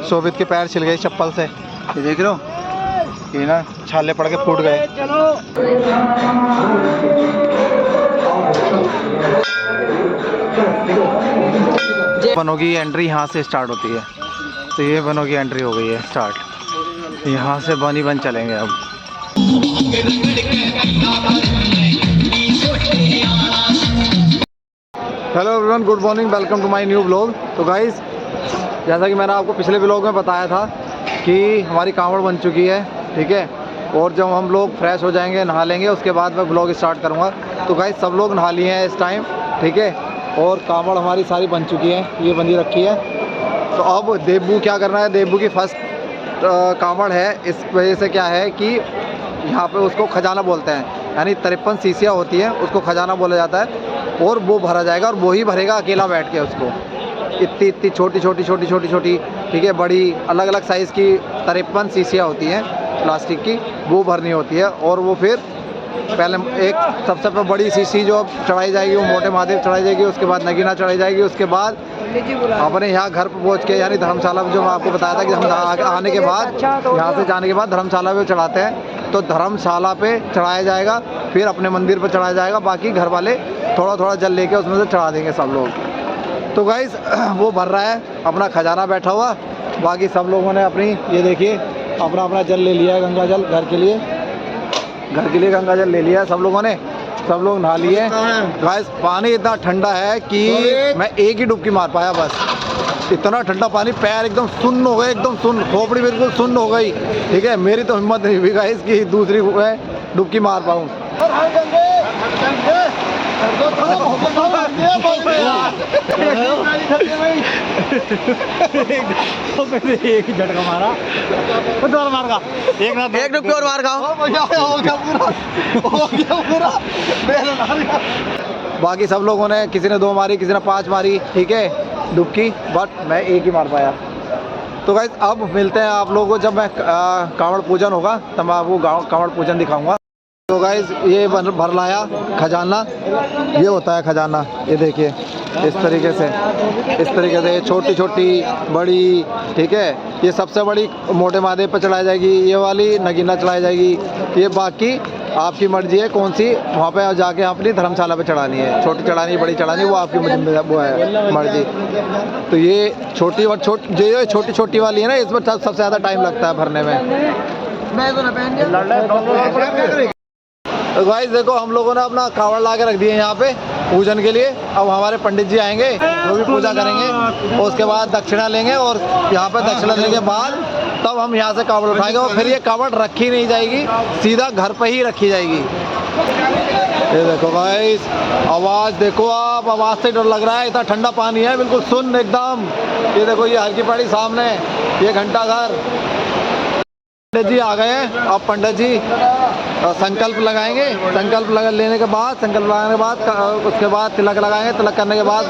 शोभित के पैर छिल गए चप्पल से, ये देख रहे हो, ये ना छाले पड़ के फूट गए। वनों की एंट्री यहाँ से स्टार्ट होती है, तो ये वनों की एंट्री हो गई है स्टार्ट। यहाँ से बनी बन चलेंगे अब। Hello everyone, good morning, welcome to my new blog. तो गाइस, जैसा कि मैंने आपको पिछले ब्लॉग में बताया था कि हमारी कांवड़ बन चुकी है, ठीक है। और जब हम लोग फ्रेश हो जाएंगे, नहा लेंगे, उसके बाद मैं ब्लॉग स्टार्ट करूँगा। तो गाइस, सब लोग नहा लिए हैं इस टाइम, ठीक है। और कांवड़ हमारी सारी बन चुकी है, ये बंदी रखी है। तो अब देबू क्या करना है, देबू की फर्स्ट कांवड़ है। इस वजह से क्या है कि यहाँ पे उसको खजाना बोलते हैं, यानी 53 शीशियाँ होती हैं, उसको खजाना बोला जाता है। और वो भरा जाएगा और वो ही भरेगा अकेला बैठ के उसको। इतनी इतनी छोटी छोटी, ठीक है, बड़ी अलग अलग साइज़ की 53 शीशियाँ होती हैं प्लास्टिक की, वो भरनी होती है। और वो फिर पहले एक सबसे बड़ी शीशी जो चढ़ाई जाएगी वो मोटे महादेव चढ़ाई जाएगी, उसके बाद नगीना चढ़ाई जाएगी, उसके बाद अपने यहाँ घर पर पहुँच के, यानी धर्मशाला में, जो मैं आपको बताया था कि हम आने के बाद, यहाँ से जाने के बाद धर्मशाला पे चढ़ाते हैं, तो धर्मशाला पे चढ़ाया जाएगा, फिर अपने मंदिर पर चढ़ाया जाएगा। बाकी घर वाले थोड़ा थोड़ा जल लेके उसमें से चढ़ा देंगे सब लोग। तो गाइस, वो भर रहा है अपना खजाना बैठा हुआ। बाकी सब लोगों ने अपनी, ये देखिए, अपना अपना जल ले लिया है, गंगा जल घर के लिए गंगा जल ले लिया है सब लोगों ने। सब लोग नहा लिए। गाइस, पानी इतना ठंडा है कि मैं एक ही डुबकी मार पाया बस। इतना ठंडा पानी, पैर एकदम सुन्न हो गए, एकदम सुन्न, खोपड़ी बिल्कुल सुन्न हो गई, ठीक है। मेरी तो हिम्मत नहीं हुई गाइस कि दूसरी डुबकी मार पाऊँ। एक ही झटका मारा, एक डुबकी और मार खाओ। बाकी सब लोगों ने, किसी ने 2 मारी, किसी ने 5 मारी, ठीक है, डुबकी, बट मैं एक ही मार पाया। तो गाइस, अब मिलते हैं आप लोगों को जब मैं कांवड़ पूजन होगा, तब मैं आपको कांवड़ पूजन दिखाऊंगा। तो गाइस, ये भर लाया खजाना, ये होता है खजाना, ये देखिए इस तरीके से छोटी छोटी बड़ी, ठीक है। ये सबसे बड़ी मोटे महादेव पर चढ़ाई जाएगी, ये वाली नगीना चढ़ाई जाएगी। ये बाकी आपकी मर्जी है कौन सी वहाँ पे जाके अपनी धर्मशाला पे चढ़ानी है, छोटी चढ़ानी, बड़ी चढ़ानी, वो आपकी वो है मर्जी। तो ये छोटी और छोटी छोटी वाली है ना, इसमें सबसे ज़्यादा टाइम लगता है भरने में। तो गाइस देखो, हम लोगों ने अपना कांवड़ ला के रख दिए यहाँ पे पूजन के लिए। अब हमारे पंडित जी आएंगे, जो भी पूजा करेंगे, और उसके बाद दक्षिणा लेंगे, और यहाँ पे दक्षिणा देने के बाद तब हम यहाँ से कांवड़ उठाएंगे। और फिर ये कांवड़ रखी नहीं जाएगी, सीधा घर पे ही रखी जाएगी। ये देखो गाइस, आवाज़ देखो आप, आवाज़ से डर लग रहा है, इतना ठंडा पानी है, बिल्कुल सुन्न एकदम। ये देखो, ये हर की पड़ी सामने, ये घंटा घर। पंडित जी आ गए हैं। अब पंडित जी संकल्प लगाएंगे। संकल्प लेने के बाद, संकल्प लगाने के बाद, उसके बाद तिलक लगाएंगे। तिलक करने के बाद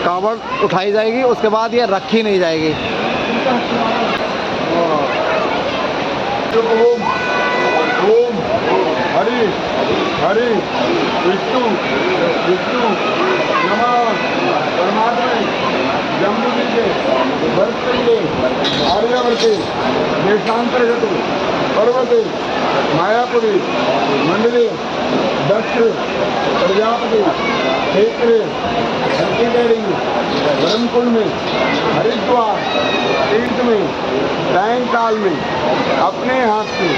कांवड़ उठाई जाएगी, उसके बाद ये रखी नहीं जाएगी। ओम ओम हरि हरि विष्णु विष्णु नमः परमात्मा जम्बुद्वीपे भरतखंडे आर्यावर्ते देशांतर्गते पर्वते मायापुरी मंडले दक्ष प्रजापति क्षेत्र ब्रह्मकुंड में हरिद्वार तीर्थ में सायंकाल में अपने हाथ से।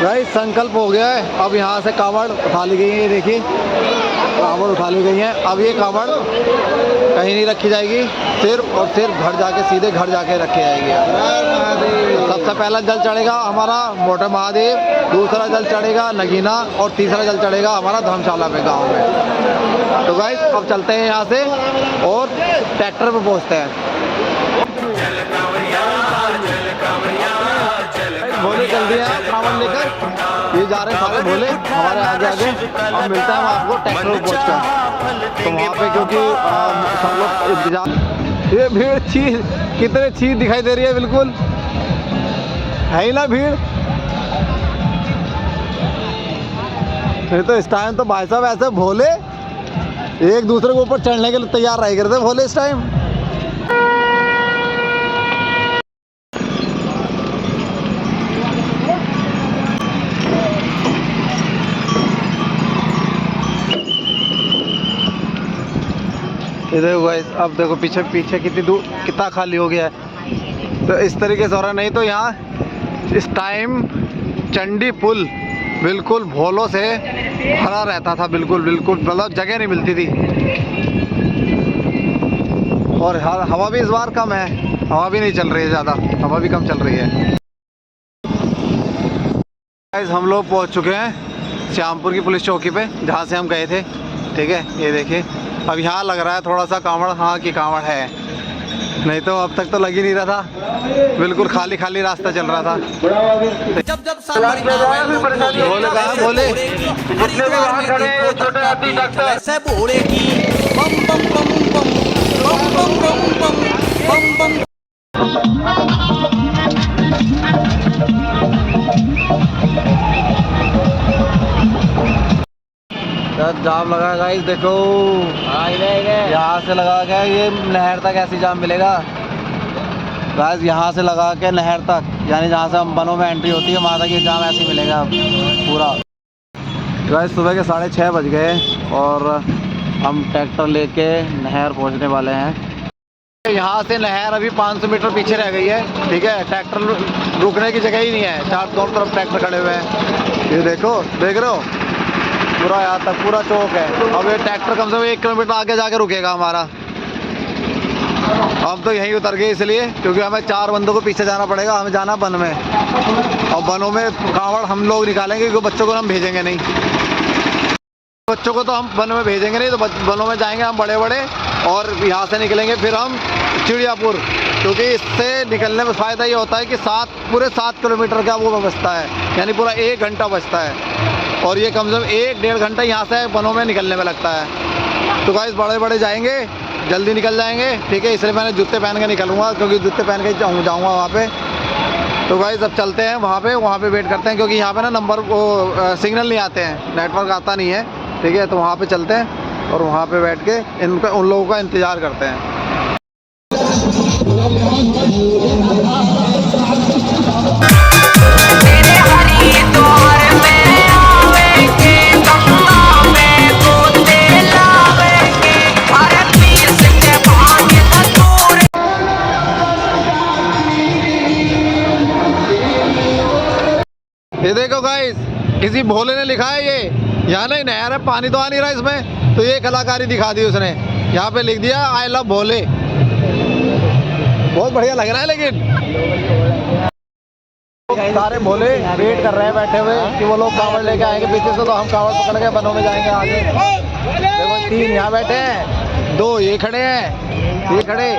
भाई संकल्प हो गया है। अब यहाँ से कांवड़ उठा ली गई है, ये देखिए कांवड़ उठा ली गई है। अब ये कांवड़ कहीं नहीं रखी जाएगी, सिर्फ और सिर्फ घर जाके, सीधे घर जाके रखी जाएगी। सबसे पहला जल चढ़ेगा हमारा मोटे महादेव, दूसरा जल चढ़ेगा नगीना, और तीसरा जल चढ़ेगा हमारा धर्मशाला में गाँव में। तो गाइस, अब चलते हैं यहाँ से और ट्रैक्टर पे पहुँचते हैं। भोले चल दिए हैं कांवड़ लेकर, ये जा रहे हैं सारे भोले हमारे आगे आगे। अब मिलता है आपको ट्रैक्टर पर पहुँचकर, तो वहाँ पे क्योंकि सब लोग इंतजार। ये भीड़ कितने चीज दिखाई दे रही है, बिल्कुल है ही ना भीड़। नहीं तो इस टाइम तो भाई साहब ऐसे भोले एक दूसरे के ऊपर चढ़ने के लिए तैयार रह गए थे भोले इस टाइम। ये देखो गाइस, अब देखो पीछे पीछे कितनी दूर कितना खाली हो गया है। तो इस तरीके से हो रहा, नहीं तो यहाँ इस टाइम चंडी पुल बिल्कुल भोलों से भरा रहता था, बिल्कुल बिल्कुल, मतलब जगह नहीं मिलती थी। और हवा भी इस बार कम है, हवा भी नहीं चल रही है ज़्यादा, हवा भी कम चल रही है। गाइस हम लोग पहुँच चुके हैं श्यामपुर की पुलिस चौकी पे, जहाँ से हम गए थे। ठीक है, ये देखिए अब यहाँ लग रहा है थोड़ा सा कांवड़, हाँ की कांवड़ है, नहीं तो अब तक तो लग ही नहीं रहा था, बिल्कुल खाली खाली रास्ता चल रहा था। जब जब बोले कहाँ बोले ऐसे बोलेगी बम बम बम बम बम बम बम बम बम। जाम लगा गाइस, देखो यहाँ से लगा के ये नहर तक ऐसी जाम मिलेगा गाइस, यहाँ से लगा के नहर तक, यानी जहाँ से हम बनों में एंट्री होती है वहाँ तक ये जाम ऐसे ही मिलेगा पूरा। गाइस सुबह के 6:30 बज गए और हम ट्रैक्टर लेके नहर पहुँचने वाले हैं। यहाँ से नहर अभी 500 मीटर पीछे रह गई है। ठीक है, ट्रैक्टर रुकने की जगह ही नहीं है, चारों तरफ ट्रैक्टर खड़े हुए हैं। ये देखो, देख रहे हो, पूरा यहाँ तक पूरा चौक है। अब ये ट्रैक्टर कम से कम 1 किलोमीटर आगे जाके रुकेगा हमारा। हम तो यहीं उतर गए इसलिए क्योंकि हमें 4 बंदों को पीछे जाना पड़ेगा, हमें जाना बन में, और बनों में कांवड़ हम लोग निकालेंगे क्योंकि बच्चों को हम भेजेंगे नहीं, बच्चों को तो हम वन में भेजेंगे नहीं, तो बनों में जाएंगे हम बड़े बड़े, और यहाँ से निकलेंगे फिर हम चिड़ियापुर, क्योंकि इससे निकलने में फ़ायदा ये होता है कि पूरे 7 किलोमीटर का वो बचता है, यानी पूरा 1 घंटा बचता है, और ये कम से कम 1-1.5 घंटा यहाँ से बनों में निकलने में लगता है। तो गाइस बड़े बड़े जाएंगे, जल्दी निकल जाएंगे। ठीक है, इसलिए मैंने जूते पहन के निकलूँगा, क्योंकि जूते पहन के जाऊँगा वहाँ पे। तो गाइस अब चलते हैं वहाँ पे वेट करते हैं, क्योंकि यहाँ पे ना नंबर वो सिग्नल नहीं आते हैं, नेटवर्क आता नहीं है। ठीक है, तो वहाँ पे चलते हैं और वहाँ पे बैठ के उन लोगों का इंतज़ार करते हैं। ये देखो गाइस, किसी भोले ने लिखा है, ये यहाँ नहीं नहर है, पानी तो आ नहीं रहा इसमें, तो ये कलाकारी दिखा दी उसने, यहाँ पे लिख दिया आई लव भोले। बहुत बढ़िया लग रहा है, लेकिन सारे भोले वेट कर रहे हैं बैठे हुए कि वो लोग कांवड़ लेके आएंगे पीछे से, तो हम कांवड़ पकड़ के बनों में जाएंगे आगे। देखो 3 यहाँ बैठे हैं, 2 ये खड़े हैं, ये खड़े,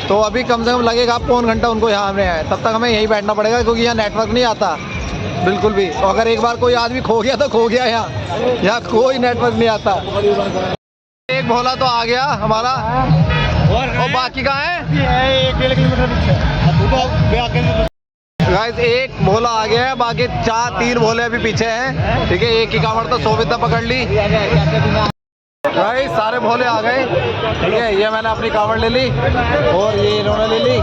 तो अभी कम से कम लगेगा 1.25 घंटा उनको यहाँ हमें है, तब तक हमें यहीं बैठना पड़ेगा, क्योंकि यहाँ नेटवर्क नहीं आता बिल्कुल भी। और अगर एक बार कोई आदमी खो गया तो खो गया, यहाँ कोई नेटवर्क नहीं आता। एक भोला तो आ गया हमारा, और बाकी कहाँ है? 1-1.5 किलोमीटर गाइस, एक भोला आ गया है, बाकी 3 भोले अभी पीछे हैं। ठीक है, एक ही कांवड़ तो सोविता पकड़ ली। गाइस सारे भोले आ गए। ठीक है, ये मैंने अपनी कांवड़ ले ली और ये इन्होंने ले ली।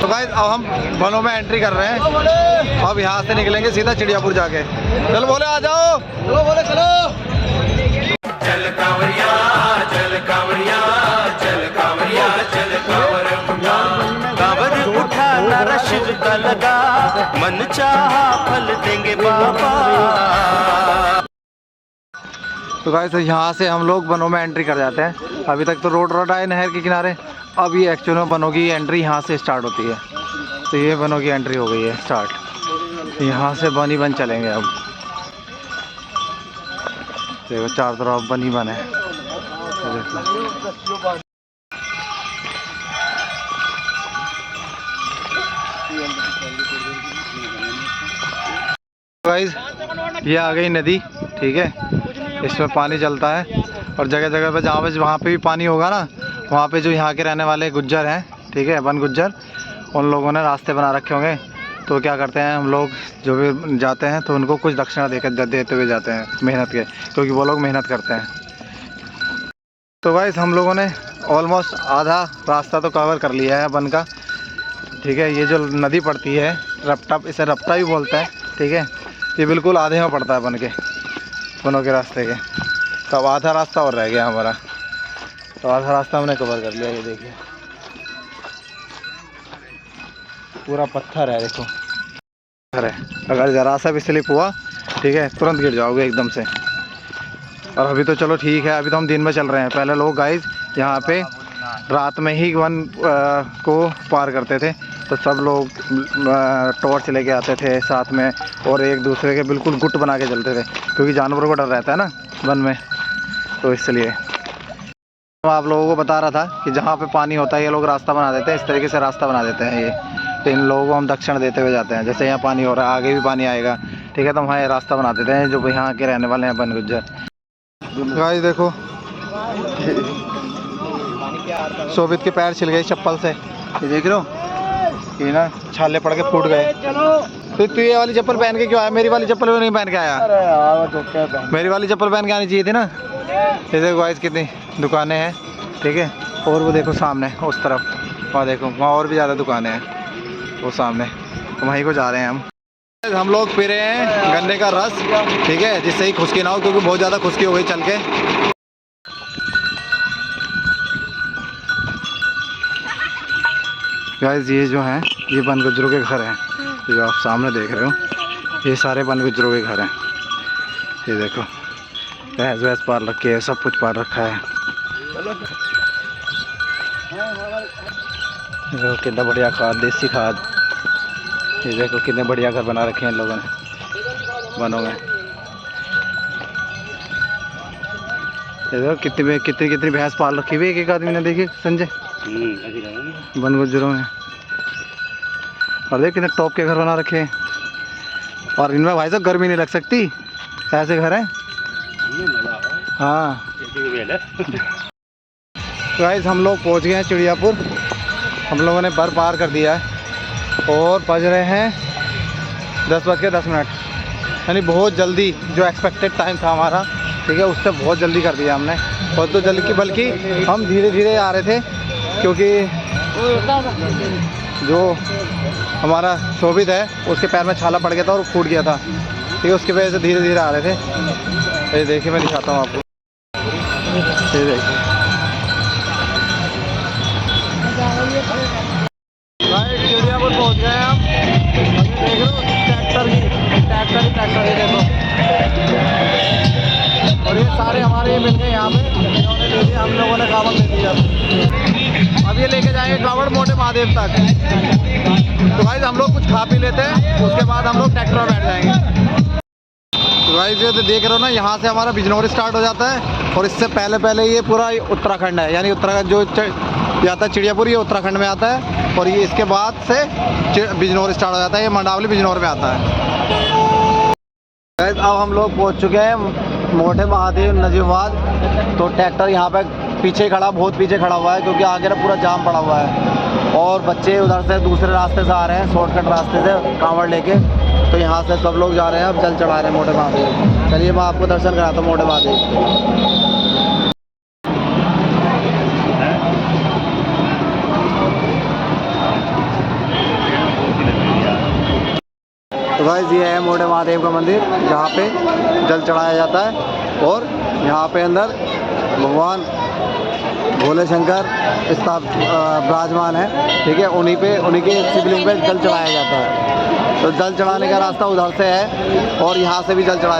तो गाइस अब हम बनों में एंट्री कर रहे हैं, अब यहाँ से निकलेंगे सीधा चिड़ियापुर जाके। चलो भोले आ जाओ, चलो भोले चलो। चल कांवरिया चल कांवरिया चल कांवरिया चल कांवर उठा, कांवर उठा नारा शिव का लगा, मन चाहा फल देंगे बाबा। तो गाइस यहाँ से हम लोग बनों में एंट्री कर जाते हैं। अभी तक तो रोड आए नहर के किनारे, अब ये एक्चुअल में बनों की एंट्री यहाँ से स्टार्ट होती है। तो ये बनों की एंट्री हो गई है स्टार्ट, यहाँ से बन ही बन चलेंगे। अब देखो चारों तरफ बन ही बन है। गाइस ये आ गई नदी। ठीक है, इसमें पानी चलता है, और जगह जगह पे वहाँ पे भी पानी होगा ना, वहाँ पे जो यहाँ के रहने वाले गुज्जर हैं, ठीक है, वन गुज्जर, उन लोगों ने रास्ते बना रखे होंगे। तो क्या करते हैं हम लोग जो भी जाते हैं तो उनको कुछ दक्षिणा देते हुए जाते हैं, मेहनत के, क्योंकि वो लोग मेहनत करते हैं। तो गाइस हम लोगों ने ऑलमोस्ट आधा रास्ता तो कवर कर लिया है वन का। ठीक है, ये जो नदी पड़ती है रपटा, इसे रपटा भी बोलते हैं। ठीक है, ये बिल्कुल आधे में पड़ता है बनों के रास्ते के। तो अब आधा रास्ता और रह गया हमारा। तो आधा रास्ता हमने कवर कर लिया। ये देखिए पूरा पत्थर है, देखो पत्थर है। अगर ज़रा सा भी स्लिप हुआ, ठीक है, तुरंत गिर जाओगे एकदम से। और अभी तो चलो ठीक है, अभी तो हम दिन में चल रहे हैं। पहले लोग गाइस यहाँ पे रात में ही वन को पार करते थे, तो सब लोग टॉर्च लेके आते थे साथ में और एक दूसरे के बिल्कुल गुट बना के चलते थे, क्योंकि जानवरों को डर रहता है ना वन में, तो इसलिए मैं आप लोगों को बता रहा था कि जहाँ पे पानी होता है ये लोग रास्ता बना देते हैं, इस तरीके से रास्ता बना देते हैं ये। तो इन लोगों को हम दक्षिण देते हुए जाते हैं, जैसे यहाँ पानी हो रहा है आगे भी पानी आएगा, ठीक है, तो वहाँ ये रास्ता बना देते हैं जो यहाँ के रहने वाले हैं बन गुज्जर। गाइस देखो शोभित के पैर छिल गए चप्पल से, ये देख रहे हो, ये ना छाले पड़ के फूट गए। तो तू ये वाली चप्पल पहन के क्यों आया? मेरी वाली चप्पल वो नहीं पहन के आया? अरे यार मेरी वाली चप्पल पहन के आनी चाहिए थी ना। ये देखो गाइस कितनी दुकानें हैं, ठीक है, और वो देखो सामने उस तरफ, वहाँ देखो वहाँ और भी ज़्यादा दुकानें हैं वो सामने, तो वहीं को जा रहे हैं हम लोग पी रहे हैं गन्ने का रस, ठीक है, जिससे ही खुश्की ना हो, क्योंकि बहुत ज़्यादा खुश्की हो गई चल के। गाइस ये जो हैं ये बन गुज्जरों के घर हैं, जो आप सामने देख रहे हो, ये सारे बन गुज्जरों के घर हैं। ये देखो भैंस वैस पार रखी है, सब कुछ पार रखा है। देखो कितना बढ़िया खाद, देसी खाद। ये देखो कितने बढ़िया घर बना रखे हैं इन लोगों ने बनों में। ये देखो कितनी कितनी भैंस पाल रखी हुई है एक आदमी ने, देखिए संजय, बन गुज्जरों में। और देख कितने टॉप के घर बना रखे हैं, और इनमें भाई साहब गर्मी नहीं लग सकती, ऐसे घर हैं। हाँ गाइस हम लोग पहुंच गए हैं चिड़ियापुर, हम लोगों ने बर पार कर दिया है और बज रहे हैं 10:10, यानी बहुत जल्दी, जो एक्सपेक्टेड टाइम था हमारा, ठीक है, उससे बहुत जल्दी कर दिया हमने। और तो जल्दी की बल्कि हम धीरे धीरे आ रहे थे, क्योंकि जो हमारा शोभित है उसके पैर में छाला पड़ गया था और फूट गया था, ठीक है, उसकी वजह से धीरे धीरे आ रहे थे। ये देखिए मैं दिखाता हूँ आपको, ये देखिए चिड़ियापुर पहुँच गए हैं हम। देख लो ट्रैक्टर ही देखो, और ये सारे हमारे मिल गए यहाँ पे, इन्होंने ले लिया, हम लोगों ने कावड़ ले लिया। अब ये लेके जाएंगे कावड़ मोटे महादेव तक। तो भाई हम लोग कुछ खा पी लेते हैं, उसके बाद हम लोग ट्रैक्टर में बैठ जाएंगे। तो भाई ये तो देख रहे हो ना, यहाँ से हमारा बिजनौर स्टार्ट हो जाता है, और इससे पहले ये पूरा उत्तराखंड है, यानी उत्तराखंड जो आता है चिड़ियापुर, ये उत्तराखंड में आता है, और ये इसके बाद से बिजनौर स्टार्ट हो जाता है, ये मंडावली बिजनौर में आता है। अब हम लोग पहुँच चुके हैं मोटे महादेव नजीबाबाद। तो ट्रैक्टर यहाँ पे पीछे खड़ा, बहुत पीछे खड़ा हुआ है, क्योंकि आगे ना पूरा जाम पड़ा हुआ है, और बच्चे उधर से दूसरे रास्ते से आ रहे हैं, शॉर्टकट रास्ते से कांवड़ लेके। तो यहाँ से सब लोग जा रहे हैं, अब जल चढ़ा रहे हैं मोटे महादेव। चलिए मैं आपको दर्शन कराता हूँ मोटे महादेव। तो गाइस ये है मोटे महादेव का मंदिर, जहाँ पे जल चढ़ाया जाता है, और यहाँ पे अंदर भगवान भोले शंकर विराजमान है, ठीक है, उन्हीं के शिवलिंग पे जल चढ़ाया जाता है। तो जल चढ़ाने का रास्ता उधर से है, और यहाँ से भी जल चढ़ा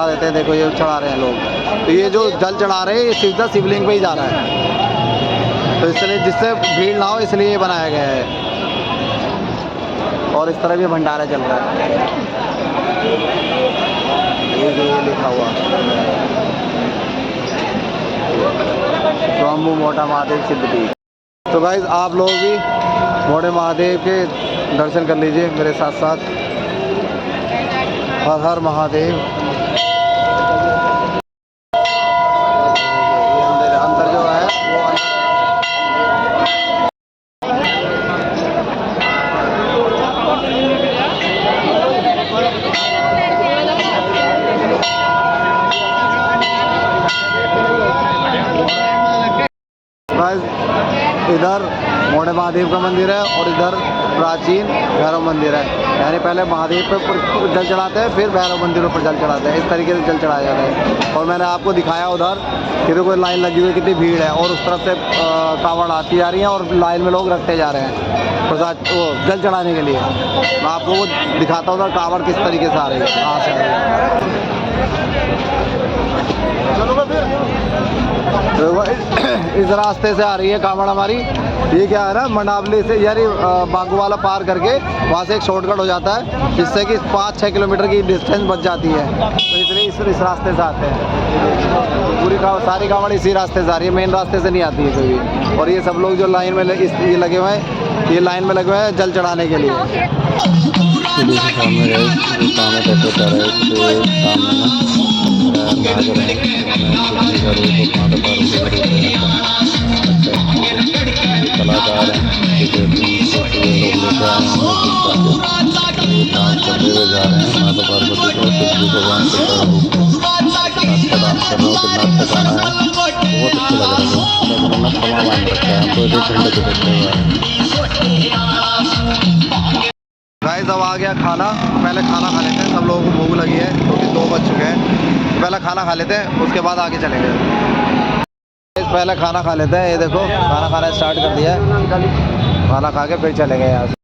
देते हैं। देखो ये चढ़ा रहे हैं लोग, तो ये जो जल चढ़ा रहे हैं ये सीधा शिवलिंग पे ही जा रहा है, तो इसलिए जिससे भीड़ ना हो इसलिए ये बनाया गया है। और इस तरह भी भंडारा चल रहा है, ये लिखा हुआ स्वामी मोटा महादेव सिद्धपीठ। तो गाइस आप लोग भी मोटे महादेव के दर्शन कर लीजिए मेरे साथ साथ। हर हर महादेव। अंदर जो है वो इधर मोटे महादेव का मंदिर है, और इधर प्राचीन भैरव मंदिर है। यानी पहले महादेव पे जल चढ़ाते हैं, फिर भैरव मंदिरों पर जल चढ़ाते हैं। इस तरीके से जल चढ़ाया जाता है। और मैंने आपको दिखाया उधर कि देखो लाइन लगी हुई है, कितनी भीड़ है, और उस तरफ से कावड़ आती जा रही है और लाइन में लोग रखते जा रहे हैं प्रसाद वो जल चढ़ाने के लिए। मैं आपको वो दिखाता हूँ उधर कावड़ किस तरीके से आ रही है, कहाँ से आ रही है। इस रास्ते से आ रही है कावड़ हमारी। ये क्या है ना, मनावली से यानी बागूवाला पार करके वहाँ से एक शॉर्टकट हो जाता है, जिससे कि 5-6 किलोमीटर की डिस्टेंस बच जाती है। तो इसलिए इस रास्ते से आते हैं। पूरी सारी कावड़ इसी रास्ते से आ रही है, मेन रास्ते से नहीं आती है कोई भी। और ये सब लोग जो लाइन में ये लगे हुए हैं, ये लाइन में लगे हुए हैं जल चढ़ाने के लिए। कलाकार हैं करते हुए जा रहे हैं। माता पार्वती को शिव जी भगवान के डांस कर रहे हो, कितना अच्छा गाना है, बहुत अच्छा लग रहा है। उन्होंने क्षमा मान रखा है, हमको एक घंटे से देखते हुए। गाइस अब आ गया खाना। पहले खाना खा लेते हैं, सब लोगों को भूख लगी है क्योंकि 2 बज चुके हैं। पहले खाना खा लेते हैं, उसके बाद आगे चलेंगे। पहले खाना खा लेते हैं। ये देखो खाना खाना स्टार्ट कर दिया है। खाना खा के फिर चलेंगे यहाँ से।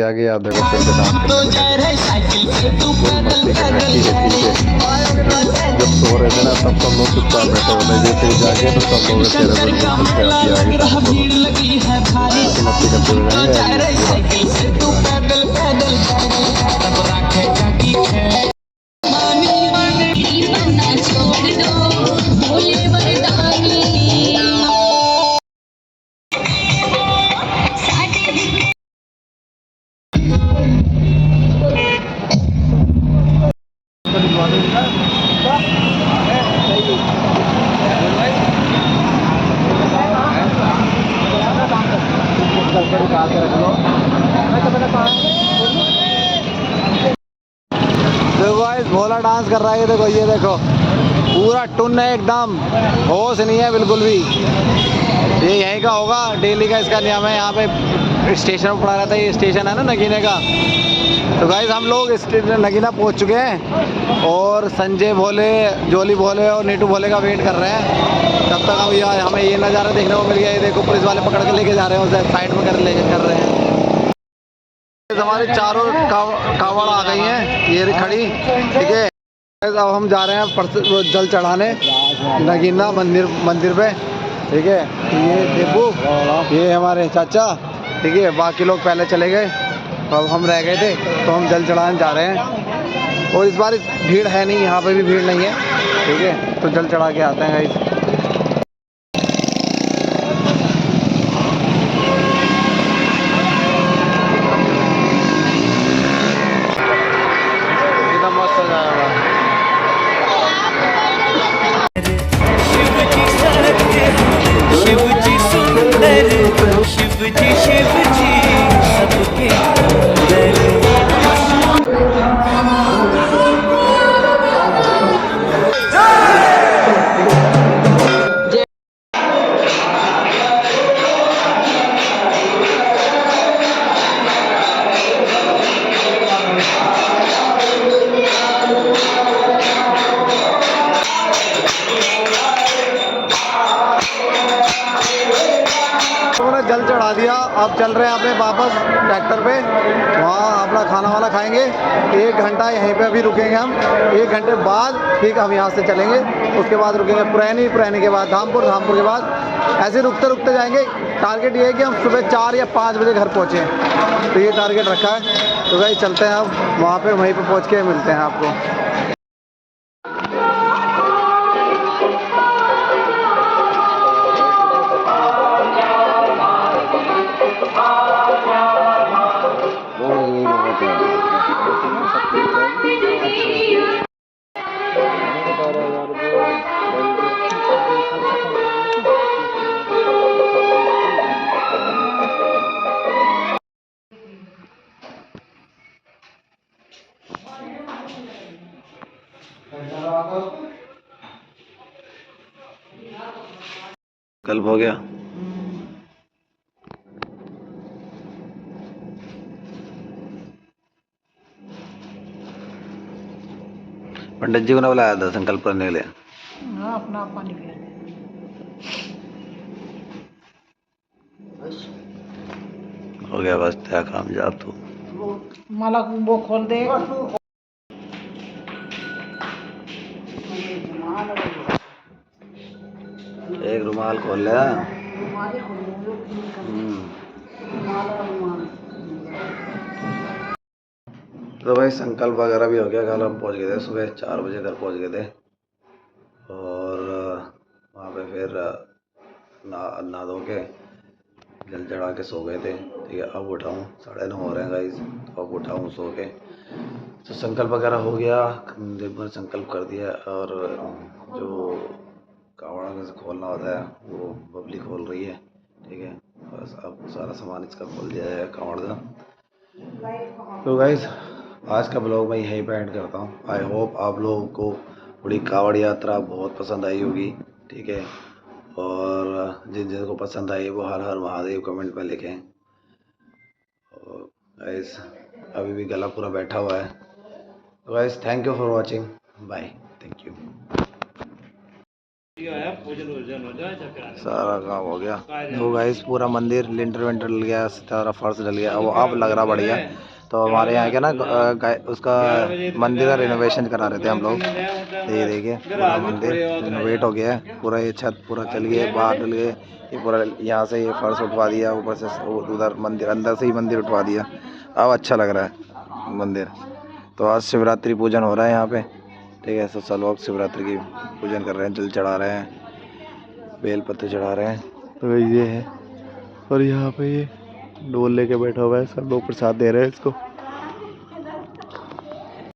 आगे आप देखो फिर से जब सो रहे थे ना तब सब लोग चुपचाप बैठे होते हैं, जैसे जागे तो सब लोग चेहरे पर देखो गाइस भोला डांस कर रहा है। देखो ये देखो पूरा टुन है एकदम, होश नहीं है बिल्कुल भी। ये यहीं का होगा, डेली का इसका नियम है। यहाँ पे स्टेशन पर पड़ा रहता है, ये स्टेशन है ना नगीने का। तो गाइस हम लोग नगीना पहुँच चुके हैं और संजय भोले, जोली भोले और नीटू भोले का वेट कर रहे हैं। तब तक हमें ये नज़ारा देखने को मिल गया। ये देखो पुलिस वाले पकड़ के लेके जा रहे हैं, उसे साइड में कर रहे हैं। हमारी चारों कावड़ आ गई हैं, ये खड़ी, ठीक है। अब हम जा रहे हैं जल चढ़ाने नगीना मंदिर पे, ठीक है। ये देबू, ये हमारे चाचा, ठीक है। बाकी लोग पहले चले गए, अब हम रह गए थे, तो हम जल चढ़ाने जा रहे हैं। और इस बार भीड़ है नहीं, यहाँ पे भी भीड़ नहीं है, ठीक है। तो जल चढ़ा के आते हैं गाइस। जल चढ़ा दिया, अब चल रहे हैं अपने वापस ट्रैक्टर पे, वहाँ अपना खाना वाना खाएंगे। 1 घंटा यहीं पे अभी रुकेंगे हम। 1 घंटे बाद ठीक हम यहाँ से चलेंगे, उसके बाद रुकेंगे पुरैनी के बाद धामपुर के बाद ऐसे रुकते रुकते जाएंगे। टारगेट ये है कि हम सुबह 4 या 5 बजे घर पहुँचें, तो ये टारगेट रखा है। तो भाई चलते हैं अब वहाँ पर, वहीं पर पहुँच के मिलते हैं आपको। कल्प हो गया। पंडित जी को ना बुलाया था संकल्प करने के लिए? हाँ, अपना आपा निकले। हो गया बस तेरा काम, जा तू। माला वो खोल दे। एक रुमाल खोल ले। तो भाई संकल्प वगैरह भी हो गया। कल हम पहुंच गए थे सुबह 4 बजे घर पहुंच गए थे और वहाँ पे फिर नहा धो के जल चढ़ा के सो गए थे। ठीक है, अब उठाऊँ 9:30 हो रहे हैं गाइस, तो अब उठाऊँ सो के। तो संकल्प वगैरह हो गया, दिन भर संकल्प कर दिया और जो कावड़ा में से खोलना होता है वो बबली खोल रही है। ठीक है, बस अब सारा सामान इसका खोल दिया जाएगा कावड़ का। तो गाइस आज का ब्लॉग मैं यहीं पे एंड करता हूँ। आई होप आप लोगों को पूरी कावड़ यात्रा बहुत पसंद आई होगी। ठीक है, और जिन जिनको पसंद आई वो हर हर महादेव कमेंट में लिखें। और गाइस अभी भी गला पूरा बैठा हुआ है। तो guys thank you for watching, bye, thank you. सारा काम हो गया। तो गाइस पूरा मंदिर लिंटर विंटर डल गया, सारा फर्श डल गया, अब लग रहा बढ़िया। तो हमारे यहाँ के ना उसका मंदिर का रिनोवेशन करा रहे थे हम लोग। ये देखिए पूरा मंदिर रिनोवेट हो गया है, पूरा ये छत पूरा चल गया, बाहर डल गए, ये पूरा यहाँ से ये फर्श उठवा दिया, ऊपर से उधर मंदिर अंदर से ही मंदिर उठवा दिया। अब अच्छा लग रहा है मंदिर। तो आज शिवरात्रि पूजन हो रहा है यहाँ पे। ठीक है, सब लोग शिवरात्रि की पूजन कर रहे हैं, जल चढ़ा रहे हैं, बेल पत्ते चढ़ा रहे हैं। तो ये है, और यहाँ पे ये डोल लेके बैठा हुआ है, सब लोग प्रसाद दे रहे हैं इसको।